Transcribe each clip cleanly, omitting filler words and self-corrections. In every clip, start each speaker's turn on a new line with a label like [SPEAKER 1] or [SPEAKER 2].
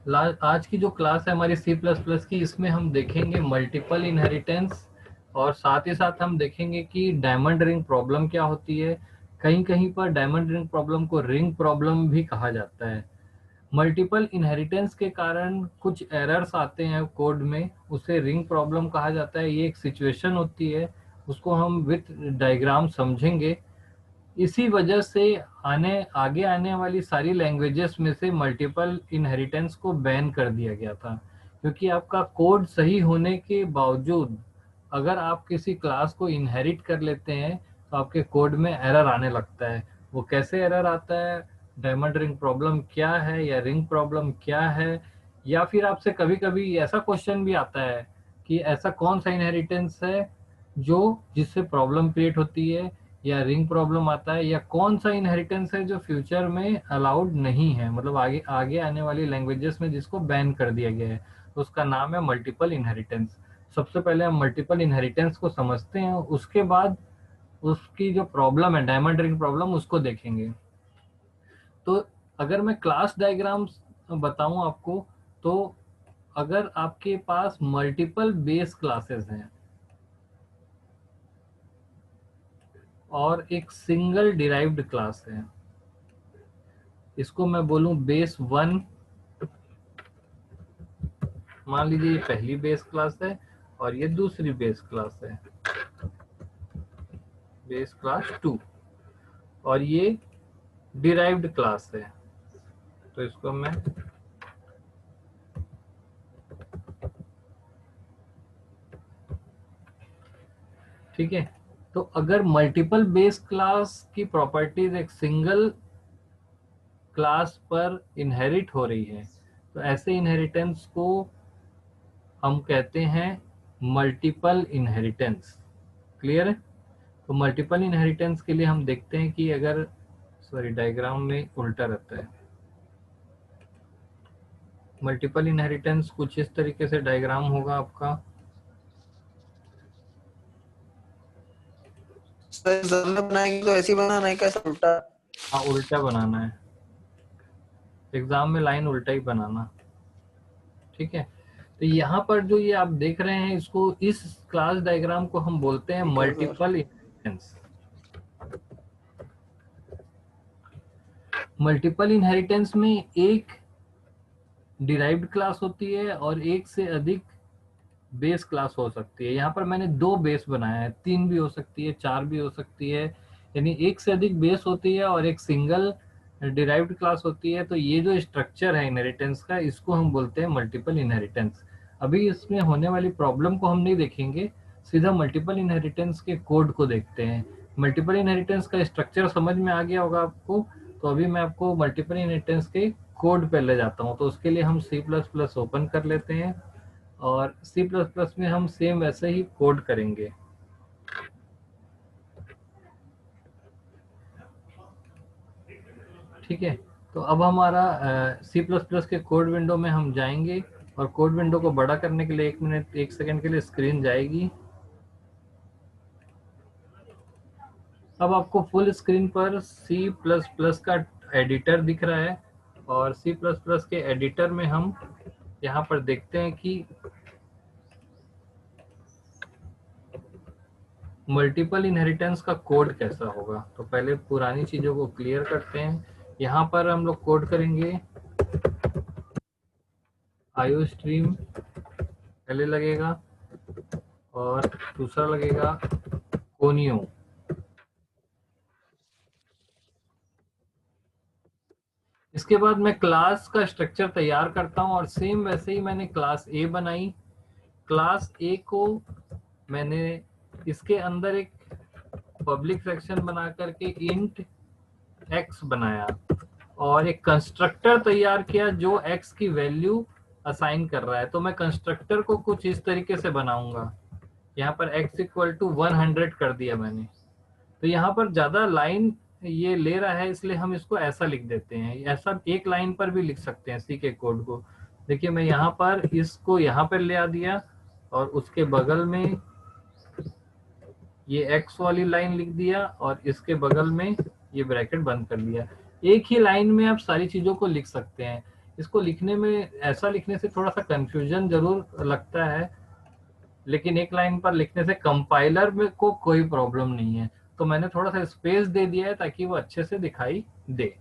[SPEAKER 1] आज की जो क्लास है हमारी सी प्लस प्लस की, इसमें हम देखेंगे मल्टीपल इनहेरिटेंस और साथ ही साथ हम देखेंगे कि डायमंड रिंग प्रॉब्लम क्या होती है। कहीं कहीं पर डायमंड रिंग प्रॉब्लम को रिंग प्रॉब्लम भी कहा जाता है। मल्टीपल इनहेरिटेंस के कारण कुछ एरर्स आते हैं कोड में, उसे रिंग प्रॉब्लम कहा जाता है। ये एक सिचुएशन होती है, उसको हम विथ डायग्राम समझेंगे। इसी वजह से आगे आने वाली सारी लैंग्वेजेस में से मल्टीपल इनहेरिटेंस को बैन कर दिया गया था, क्योंकि आपका कोड सही होने के बावजूद अगर आप किसी क्लास को इनहेरिट कर लेते हैं तो आपके कोड में एरर आने लगता है। वो कैसे एरर आता है, डायमंड रिंग प्रॉब्लम क्या है या रिंग प्रॉब्लम क्या है, या फिर आपसे कभी कभी ऐसा क्वेश्चन भी आता है कि ऐसा कौन सा इनहेरिटेंस है जो जिससे प्रॉब्लम क्रिएट होती है या रिंग प्रॉब्लम आता है, या कौन सा इनहेरिटेंस है जो फ्यूचर में अलाउड नहीं है, मतलब आगे आगे आने वाली लैंग्वेजेस में जिसको बैन कर दिया गया है, तो उसका नाम है मल्टीपल इनहेरिटेंस। सबसे पहले हम मल्टीपल इनहेरिटेंस को समझते हैं, उसके बाद उसकी जो प्रॉब्लम है डायमंड रिंग प्रॉब्लम उसको देखेंगे। तो अगर मैं क्लास डायग्राम बताऊं आपको, तो अगर आपके पास मल्टीपल बेस क्लासेस हैं और एक सिंगल डिराइव्ड क्लास है, इसको मैं बोलूं बेस वन, मान लीजिए ये पहली बेस क्लास है और ये दूसरी बेस क्लास है, बेस क्लास टू, और ये डिराइव्ड क्लास है। तो इसको मैं ठीक है। तो अगर मल्टीपल बेस क्लास की प्रॉपर्टीज एक सिंगल क्लास पर इनहेरिट हो रही है, तो ऐसे इनहेरिटेंस को हम कहते हैं मल्टीपल इनहेरिटेंस। क्लियर है? तो मल्टीपल इनहेरिटेंस के लिए हम देखते हैं कि अगर सॉरी डायग्राम में उल्टा रहता है। मल्टीपल इनहेरिटेंस कुछ इस तरीके से डायग्राम होगा आपका।
[SPEAKER 2] सर बनाएंगे तो ऐसे ही बनाना है, कैसा उल्टा?
[SPEAKER 1] हाँ, उल्टा बनाना है, एग्जाम में लाइन उल्टा ही बनाना। ठीक है। तो यहाँ पर जो ये आप देख रहे हैं, इसको इस क्लास डायग्राम को हम बोलते हैं
[SPEAKER 2] ठीक है sir.
[SPEAKER 1] Multiple inheritance. Multiple inheritance में एक डिराइव्ड क्लास होती है और एक से अधिक बेस क्लास हो सकती है। यहाँ पर मैंने दो बेस बनाया है, तीन भी हो सकती है, चार भी हो सकती है, यानी एक से अधिक बेस होती है और एक सिंगल डिराइव्ड क्लास होती है। तो ये जो स्ट्रक्चर है इनहेरिटेंस का, इसको हम बोलते हैं मल्टीपल इनहेरिटेंस। अभी इसमें होने वाली प्रॉब्लम को हम नहीं देखेंगे, सीधा मल्टीपल इनहेरिटेंस के कोड को देखते हैं। मल्टीपल इनहेरिटेंस का स्ट्रक्चर समझ में आ गया होगा आपको, तो अभी मैं आपको मल्टीपल इनहेरिटेंस के कोड पे ले जाता हूँ। तो उसके लिए हम सी प्लस प्लस ओपन कर लेते हैं और C++ में हम सेम वैसे ही कोड करेंगे। ठीक है। तो अब हमारा C++ के कोड विंडो में हम जाएंगे और कोड विंडो को बड़ा करने के लिए 1 मिनट 1 सेकंड के लिए स्क्रीन जाएगी। अब आपको फुल स्क्रीन पर C++ का एडिटर दिख रहा है और C++ के एडिटर में हम यहाँ पर देखते हैं कि मल्टीपल इनहेरिटेंस का कोड कैसा होगा। तो पहले पुरानी चीजों को क्लियर करते हैं। यहाँ पर हम लोग कोड करेंगे आईओ स्ट्रीम पहले लगेगा और दूसरा लगेगा कोनियो। इसके बाद मैं क्लास का स्ट्रक्चर तैयार करता हूँ और सेम वैसे ही मैंने क्लास ए बनाई। क्लास ए को मैंने इसके अंदर एक पब्लिक सेक्शन बना करके इंट एक्स बनाया और एक कंस्ट्रक्टर तैयार किया जो एक्स की वैल्यू असाइन कर रहा है। तो मैं कंस्ट्रक्टर को कुछ इस तरीके से बनाऊंगा, यहाँ पर x इक्वल टू 100 कर दिया मैंने। तो यहाँ पर ज्यादा लाइन ये ले रहा है, इसलिए हम इसको ऐसा लिख देते हैं। ऐसा एक लाइन पर भी लिख सकते हैं सी के कोड को। देखिए मैं यहाँ पर इसको यहाँ पर ले आ दिया और उसके बगल में ये एक्स वाली लाइन लिख दिया और इसके बगल में ये ब्रैकेट बंद कर दिया। एक ही लाइन में आप सारी चीजों को लिख सकते हैं। इसको लिखने में, ऐसा लिखने से थोड़ा सा कंफ्यूजन जरूर लगता है, लेकिन एक लाइन पर लिखने से कंपाइलर में को कोई प्रॉब्लम नहीं है। तो मैंने थोड़ा सा स्पेस दे दिया है ताकि वो अच्छे से दिखाई दे।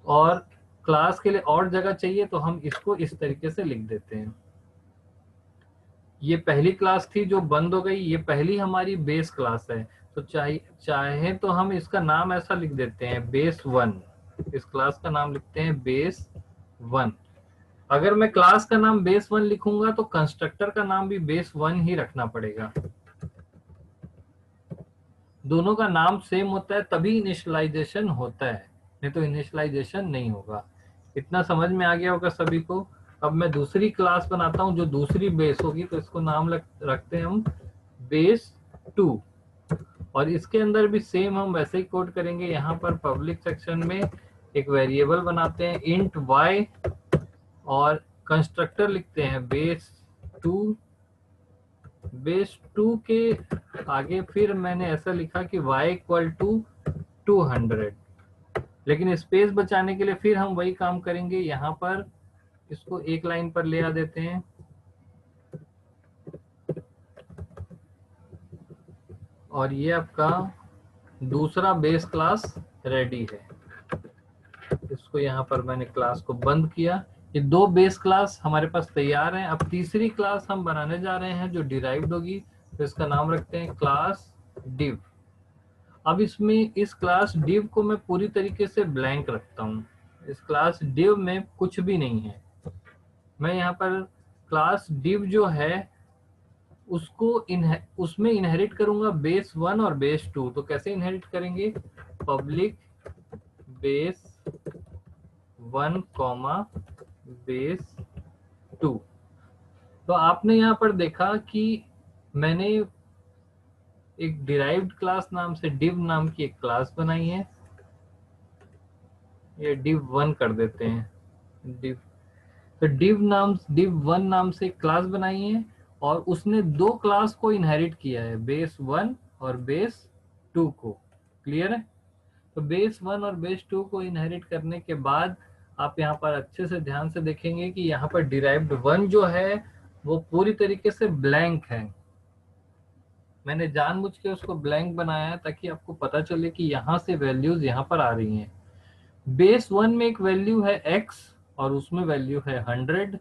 [SPEAKER 1] और क्लास के लिए और जगह चाहिए तो हम इसको इस तरीके से लिख देते हैं। ये पहली क्लास थी जो बंद हो गई, ये पहली हमारी बेस क्लास है। तो चाहे तो हम इसका नाम ऐसा लिख देते हैं, बेस 1। इस क्लास का नाम लिखते हैं बेस 1। अगर मैं क्लास का नाम बेस 1 लिखूंगा तो कंस्ट्रक्टर का नाम भी बेस 1 ही रखना पड़ेगा। दोनों का नाम सेम होता है तभी इनिशियलाइजेशन होता है, नहीं तो इनिशियलाइजेशन नहीं होगा। इतना समझ में आ गया होगा सभी को। अब मैं दूसरी क्लास बनाता हूं जो दूसरी बेस होगी, तो इसको नाम रखते हैं हम बेस 2। और इसके अंदर भी सेम हम वैसे ही कोड करेंगे। यहाँ पर पब्लिक सेक्शन में एक वेरिएबल बनाते हैं इंट y, और कंस्ट्रक्टर लिखते हैं बेस 2। बेस 2 के आगे फिर मैंने ऐसा लिखा कि y इक्वल टू 200। लेकिन स्पेस बचाने के लिए फिर हम वही काम करेंगे, यहाँ पर इसको एक लाइन पर ले आ देते हैं। और ये आपका दूसरा बेस क्लास रेडी है। इसको यहाँ पर मैंने क्लास को बंद किया। ये दो बेस क्लास हमारे पास तैयार हैं। अब तीसरी क्लास हम बनाने जा रहे हैं जो डिराइव्ड होगी, तो इसका नाम रखते हैं क्लास div। अब इसमें इस क्लास div को मैं पूरी तरीके से ब्लैंक रखता हूँ। इस क्लास div में कुछ भी नहीं है। मैं यहाँ पर क्लास div जो है उसको उसमें इनहेरिट करूंगा बेस 1 और बेस 2। तो कैसे इनहेरिट करेंगे, पब्लिक बेस 1 कॉमा बेस 2। तो आपने यहाँ पर देखा कि मैंने एक डिराइव्ड क्लास नाम से div नाम की एक क्लास बनाई है। ये div1 कर देते हैं div। तो div1 नाम से एक क्लास बनाई है, और उसने दो क्लास को इनहेरिट किया है, बेस 1 और बेस 2 को। क्लियर है। तो बेस 1 और बेस 2 को इनहेरिट करने के बाद आप यहाँ पर अच्छे से ध्यान से देखेंगे कि यहाँ पर डिराइव्ड 1 जो है वो पूरी तरीके से ब्लैंक है। मैंने जानबूझ के उसको ब्लैंक बनाया है ताकि आपको पता चले कि यहाँ से वैल्यूज यहाँ पर आ रही हैं। बेस 1 में एक वैल्यू है x और उसमें वैल्यू है 100।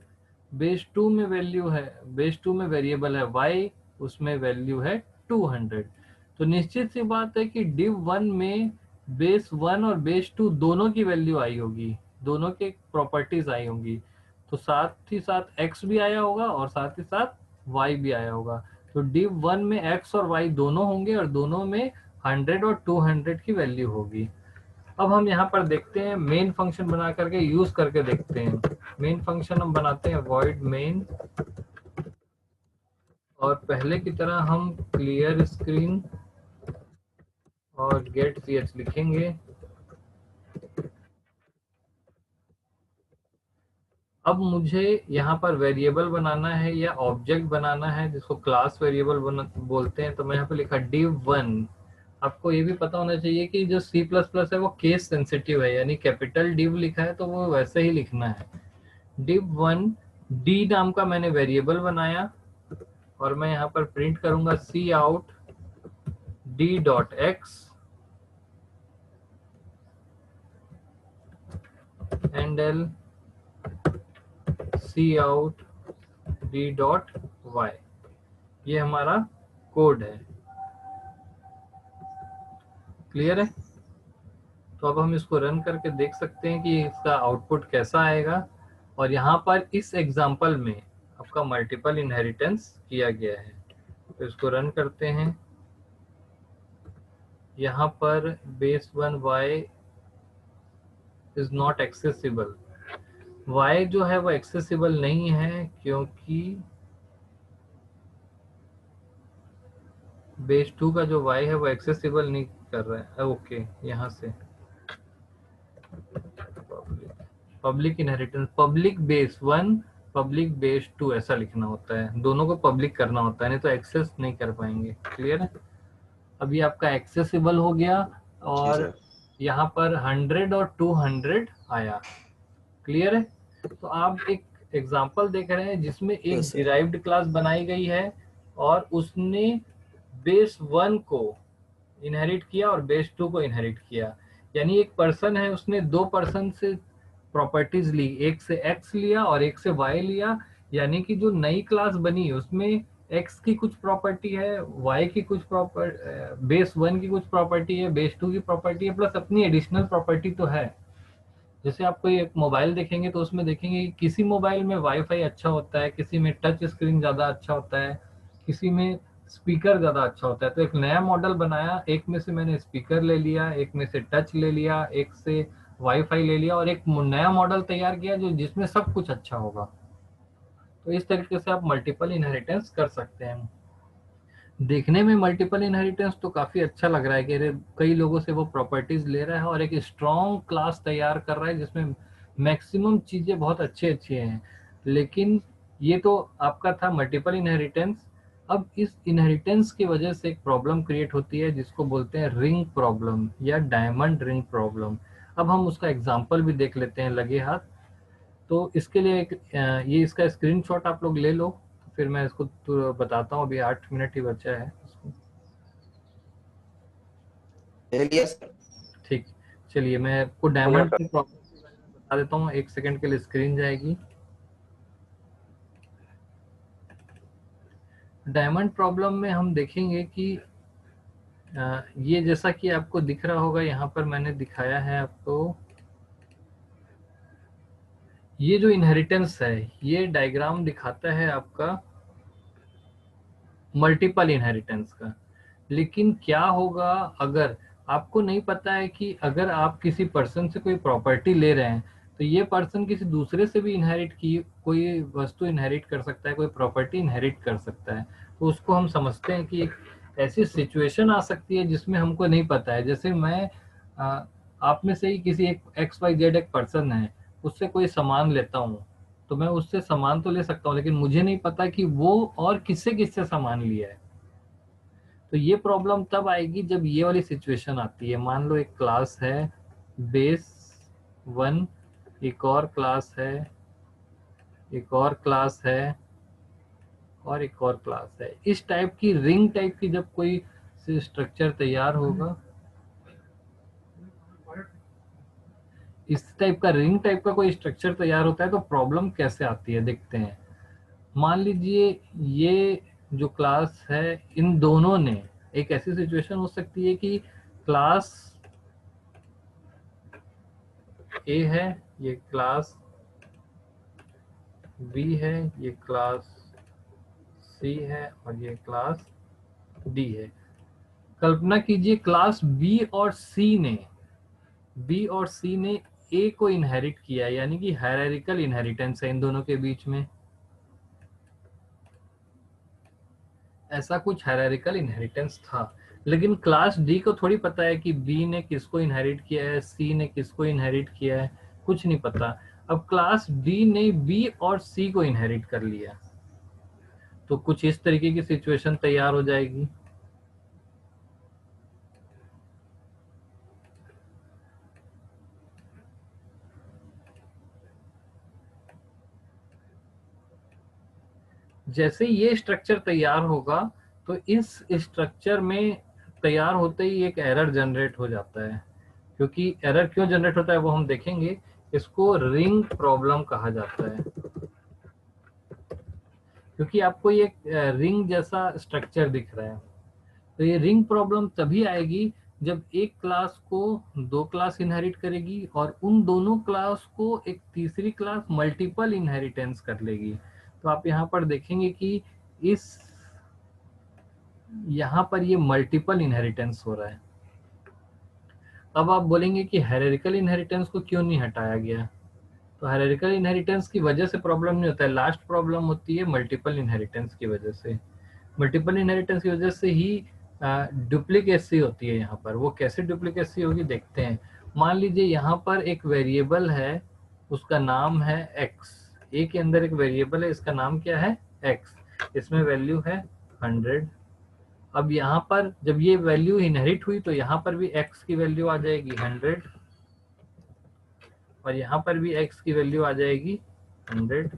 [SPEAKER 1] बेस 2 में वैल्यू है, बेस 2 में वेरिएबल है y, उसमें वैल्यू है 200। तो निश्चित सी बात है कि div1 में बेस 1 और बेस 2 दोनों की वैल्यू आई होगी, दोनों के प्रॉपर्टीज आई होंगी। तो साथ ही साथ x भी आया होगा और साथ ही साथ y भी आया होगा। तो div1 में x और y दोनों होंगे और दोनों में 100 और 200 की वैल्यू होगी। अब हम यहाँ पर देखते हैं मेन फंक्शन बना करके यूज करके देखते हैं। मेन फंक्शन हम बनाते हैं void main, और पहले की तरह हम क्लियर स्क्रीन और गेट ch लिखेंगे। अब मुझे यहाँ पर वेरिएबल बनाना है या ऑब्जेक्ट बनाना है जिसको क्लास वेरिएबल बोलते हैं। तो मैं यहाँ पे लिखा div1। आपको ये भी पता होना चाहिए कि जो C++ है वो केस सेंसिटिव है, यानी कैपिटल div लिखा है तो वो वैसे ही लिखना है। div1 d नाम का मैंने वेरिएबल बनाया, और मैं यहाँ पर प्रिंट करूंगा cout d.x handle cout d.y। ये हमारा कोड है। क्लियर है। तो अब हम इसको रन करके देख सकते हैं कि इसका आउटपुट कैसा आएगा। और यहाँ पर इस एग्जांपल में आपका मल्टीपल इनहेरिटेंस किया गया है। तो इसको रन करते हैं। यहाँ पर base 1 y is not accessible. y जो है वो एक्सेसिबल नहीं है क्योंकि बेस 2 का जो y है वो एक्सेसिबल नहीं कर रहा है। ओके, यहाँ से public inheritance, public base 1 public base 2 ऐसा लिखना होता है। दोनों को पब्लिक करना होता है, नहीं तो एक्सेस नहीं कर पाएंगे। क्लियर है। अभी आपका एक्सेसिबल हो गया,
[SPEAKER 2] जी
[SPEAKER 1] और
[SPEAKER 2] सर।
[SPEAKER 1] यहाँ पर 100 और 200 आया। क्लियर है। तो आप एक एग्जांपल देख रहे हैं जिसमें एक
[SPEAKER 2] यस सर।
[SPEAKER 1] डिराइव्ड क्लास बनाई गई है और उसने बेस 1 को इनहेरिट किया और बेस 2 को इनहेरिट किया। यानी एक पर्सन है, उसने दो पर्सन से प्रॉपर्टीज ली, एक से एक्स लिया और एक से वाई लिया। यानी कि जो नई क्लास बनी उसमें एक्स की कुछ प्रॉपर्टी है, वाई की कुछ बेस 1 की कुछ प्रॉपर्टी है, बेस 2 की प्रॉपर्टी है, प्लस अपनी एडिशनल प्रॉपर्टी तो है। जैसे आप कोई एक मोबाइल देखेंगे तो उसमें देखेंगे कि किसी मोबाइल में वाईफाई अच्छा होता है, किसी में टच स्क्रीन ज़्यादा अच्छा होता है, किसी में स्पीकर ज़्यादा अच्छा होता है। तो एक नया मॉडल बनाया, एक में से मैंने स्पीकर ले लिया, एक में से टच ले लिया, एक से वाईफाई ले लिया और एक नया मॉडल तैयार किया जो जिसमें सब कुछ अच्छा होगा। तो इस तरीके से आप मल्टीपल इनहेरिटेंस कर सकते हैं। देखने में मल्टीपल इनहेरिटेंस तो काफी अच्छा लग रहा है कि अरे कई लोगों से वो प्रॉपर्टीज ले रहा है और एक स्ट्रॉन्ग क्लास तैयार कर रहा है जिसमें मैक्सिमम चीजें बहुत अच्छी अच्छी हैं। लेकिन ये तो आपका था मल्टीपल इनहेरिटेंस। अब इस इनहेरिटेंस की वजह से एक प्रॉब्लम क्रिएट होती है जिसको बोलते हैं रिंग प्रॉब्लम या डायमंड रिंग प्रॉब्लम। अब हम उसका एग्जाम्पल भी देख लेते हैं लगे हाथ। तो इसके लिए एक ये इसका स्क्रीनशॉट आप लोग ले लो, तो फिर मैं इसको तो बताता हूँ। अभी 8 मिनट ही बचा है।
[SPEAKER 2] ले लिया सर।
[SPEAKER 1] ठीक, चलिए मैं आपको डायमंड की प्रॉब्लम के बारे में बता देता हूँ। एक सेकंड के लिए स्क्रीन जाएगी। डायमंड प्रॉब्लम में हम देखेंगे कि ये जैसा कि आपको दिख रहा होगा, यहाँ पर मैंने दिखाया है आपको। ये जो इनहेरिटेंस है, ये डायग्राम दिखाता है आपका मल्टीपल इनहेरिटेंस का। लेकिन क्या होगा अगर आपको नहीं पता है कि अगर आप किसी पर्सन से कोई प्रॉपर्टी ले रहे हैं तो ये पर्सन किसी दूसरे से भी इनहेरिट की कोई वस्तु इनहेरिट कर सकता है, कोई प्रॉपर्टी इनहेरिट कर सकता है। तो उसको हम समझते हैं कि एक ऐसी सिचुएशन आ सकती है जिसमें हमको नहीं पता है। जैसे मैं आप में से ही किसी एक एक्स वाई जेड एक पर्सन है, उससे कोई सामान लेता हूँ, तो मैं उससे सामान तो ले सकता हूँ लेकिन मुझे नहीं पता कि वो और किससे किससे सामान लिया है। तो ये प्रॉब्लम तब आएगी जब ये वाली सिचुएशन आती है। मान लो एक क्लास है बेस 1, एक और क्लास है, एक और क्लास है और एक और क्लास है। इस टाइप की रिंग टाइप की जब कोई स्ट्रक्चर तैयार होगा, इस टाइप का रिंग टाइप का कोई स्ट्रक्चर तैयार होता है तो प्रॉब्लम कैसे आती है देखते हैं। मान लीजिए ये जो क्लास है, इन दोनों ने, एक ऐसी सिचुएशन हो सकती है कि क्लास ए है, ये क्लास बी है, ये क्लास सी है और ये क्लास डी है। कल्पना कीजिए क्लास बी और सी ने ए को इनहेरिट किया, यानी कि हायरार्किकल इनहेरिटेंस है इन दोनों के बीच में। ऐसा कुछ हायरार्किकल इनहेरिटेंस था। लेकिन क्लास डी को थोड़ी पता है कि बी ने किसको इनहेरिट किया है, सी ने किसको इनहेरिट किया है, कुछ नहीं पता। अब क्लास डी ने बी और सी को इनहेरिट कर लिया तो कुछ इस तरीके की सिचुएशन तैयार हो जाएगी। जैसे ये स्ट्रक्चर तैयार होगा तो इस स्ट्रक्चर में तैयार होते ही एक एरर जनरेट हो जाता है। क्योंकि एरर क्यों जनरेट होता है वो हम देखेंगे। इसको रिंग प्रॉब्लम कहा जाता है, क्योंकि आपको ये रिंग जैसा स्ट्रक्चर दिख रहा है। तो ये रिंग प्रॉब्लम तभी आएगी जब एक क्लास को दो क्लास इनहेरिट करेगी और उन दोनों क्लास को एक तीसरी क्लास मल्टीपल इनहेरिटेंस कर लेगी। तो आप यहाँ पर देखेंगे कि इस यहाँ पर ये मल्टीपल इनहेरिटेंस हो रहा है। अब आप बोलेंगे कि हायरार्किकल इनहेरिटेंस को क्यों नहीं हटाया गया। तो हायरार्किकल इनहेरिटेंस की वजह से प्रॉब्लम नहीं होता है, लास्ट प्रॉब्लम होती है मल्टीपल इनहेरिटेंस की वजह से। मल्टीपल इनहेरिटेंस की वजह से ही डुप्लीकेसी होती है। यहाँ पर वो कैसे डुप्लीकेसी होगी देखते हैं। मान लीजिए यहाँ पर एक वेरिएबल है, उसका नाम है x। ए के अंदर एक वेरिएबल है, इसका नाम क्या है x। इसमें वैल्यू है 100। अब यहाँ पर जब ये वैल्यू इनहेरिट हुई तो यहाँ पर भी x की वैल्यू आ जाएगी 100 और यहाँ पर भी x की वैल्यू आ जाएगी 100,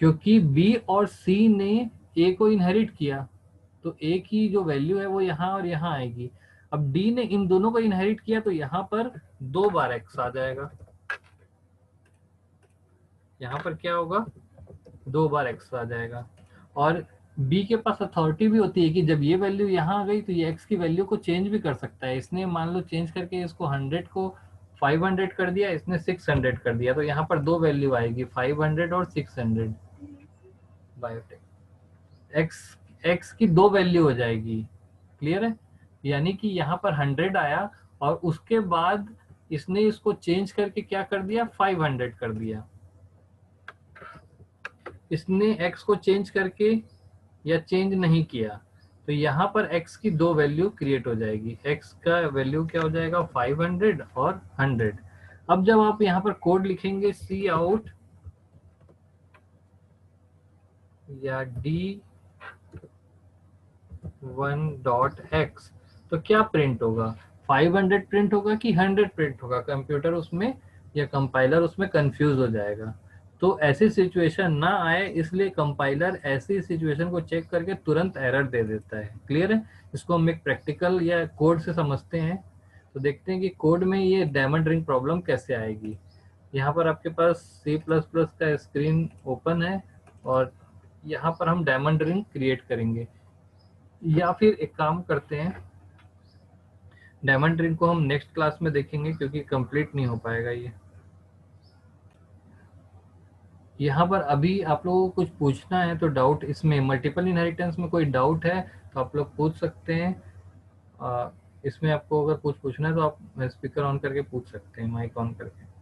[SPEAKER 1] क्योंकि बी और सी ने ए को इनहेरिट किया, तो ए की जो वैल्यू है वो यहाँ और यहाँ आएगी। अब डी ने इन दोनों को इनहेरिट किया, तो यहाँ पर 2 बार एक्स आ जाएगा। यहाँ पर क्या होगा, 2 बार एक्स आ जाएगा। और बी के पास अथॉरिटी भी होती है कि जब ये वैल्यू यहाँ आ गई तो ये एक्स की वैल्यू को चेंज भी कर सकता है। इसने मान लो चेंज करके इसको 100 को 500 कर दिया, इसने 600 कर दिया, तो यहाँ पर 2 वैल्यू आएगी, 500 और 600। बायोटेक एक्स एक्स की 2 वैल्यू हो जाएगी। क्लियर है? यानी कि यहाँ पर 100 आया और उसके बाद इसने इसको चेंज करके क्या कर दिया, 500 कर दिया। इसने x को चेंज करके या चेंज नहीं किया, तो यहाँ पर x की 2 वैल्यू क्रिएट हो जाएगी। x का वैल्यू क्या हो जाएगा, 500 और 100। अब जब आप यहाँ पर कोड लिखेंगे सी आउट या d1.x, तो क्या प्रिंट होगा, 500 प्रिंट होगा कि 100 प्रिंट होगा? कंप्यूटर उसमें या कंपाइलर उसमें कंफ्यूज हो जाएगा। तो ऐसी सिचुएशन ना आए, इसलिए कंपाइलर ऐसी सिचुएशन को चेक करके तुरंत एरर दे देता है। क्लियर है? इसको हम एक प्रैक्टिकल या कोड से समझते हैं। तो देखते हैं कि कोड में ये डायमंड रिंग प्रॉब्लम कैसे आएगी। यहाँ पर आपके पास C++ का स्क्रीन ओपन है और यहाँ पर हम डायमंड रिंग क्रिएट करेंगे। या फिर एक काम करते हैं, डायमंड रिंग को हम नेक्स्ट क्लास में देखेंगे क्योंकि कंप्लीट नहीं हो पाएगा ये। यहाँ पर अभी आप लोगों को कुछ पूछना है तो डाउट, इसमें मल्टीपल इनहेरिटेंस में कोई डाउट है तो आप लोग पूछ सकते हैं। इसमें आपको अगर कुछ पूछना है तो आप स्पीकर ऑन करके पूछ सकते हैं, माइक ऑन करके।